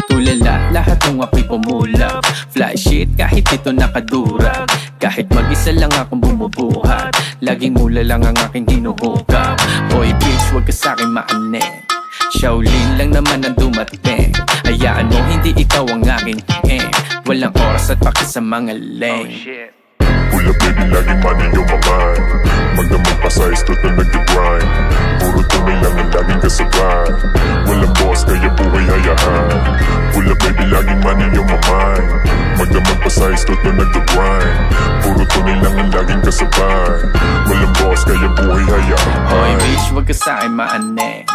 Tulala, lahat ng apoy pumulap. Fly shit kahit ito nakadurag. Kahit mag-isa lang akong bumubuhat, laging mula lang ang aking hinuhukap. Hoy bitch, wag ka sa'kin maanin. Shaolin lang naman ang dumating. Hayaan mo hindi ikaw ang aking aim. Walang oras at paki sa mga lame. Pull up baby, laging money yung mamay. Magdamag pa sa isto't na nag-grind. Puro tunay lang ang laging kasabay. Walang boss kaya buhay hayahan. Pull up baby, laging money yung mamay. Magdamag pa sa isto't na nag-grind. Puro tunay lang ang laging kasabay. Walang boss kaya buhay hayahan. Hoy bitch, wag ka sa'kin maanin.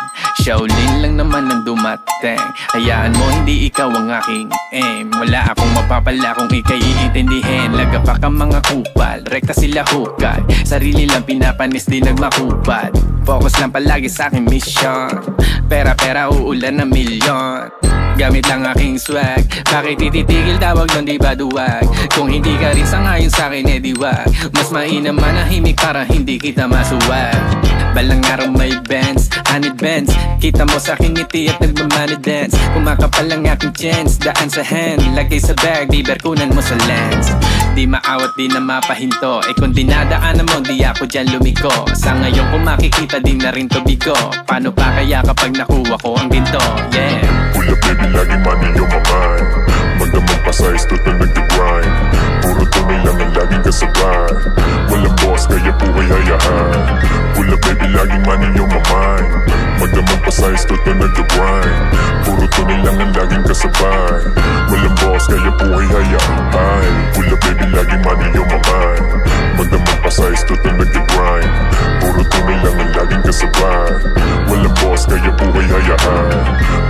Shaolin lang naman ang dumating. Hayaan mo hindi ikaw ang aking aim. Wala akong mapapala kung ika'y iintindihin. Lagapak ang mga kupal, rekta sila hukay. Sarili lang pinapanis, di nagmakupad. Focus lang palagi sa aking mission. Pera-pera uulan na milyon. Gamit lang aking swag. Bakit tititigil tawag nun di ba duwag? Kung hindi ka rin sangayon sa'kin eh diwag. Mas mainam manahimik para hindi kita masuwag. Balang araw may Benz, 100 Benz. Kita mo sa aking ngiti at nagmamani dance. Kumakapal ang aking chance, daan sa hand. Lagay sa bag, di berkunan mo sa lens. Di maawat, di na mapahinto. Eh kung dinadaanan mo, di ako dyan lumiko. Sa ngayon kung makikita, di na rin to bigo. Paano pa kaya kapag nakuha ko ang ginto? Yeah. Pull up baby, laging money yung mamay. Magdamag pa sa isto't na nag-grind. Puro tunay lang ang laging kasabay. Walang boss kaya buhay hayahan. Pull up baby, laging money yung mamay. Magdamag pa sa isto't na nag-grind. Puro tunay lang ang laging kasabay. Walang boss kaya buhay hayahan. Pull up baby, laging money yung mamay. Magdamag pa sa isto't na nag-grind. Puro tunay lang ang laging kasabay. Walang boss kaya buhay hayahan.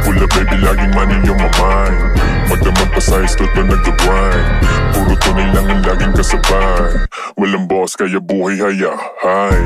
Pull up baby, laging money yung mamay. Magdamag pa sa isto't na nag-grind. Puro tunay lang ang laging kasabay. Walang boss kaya buhay hayahay.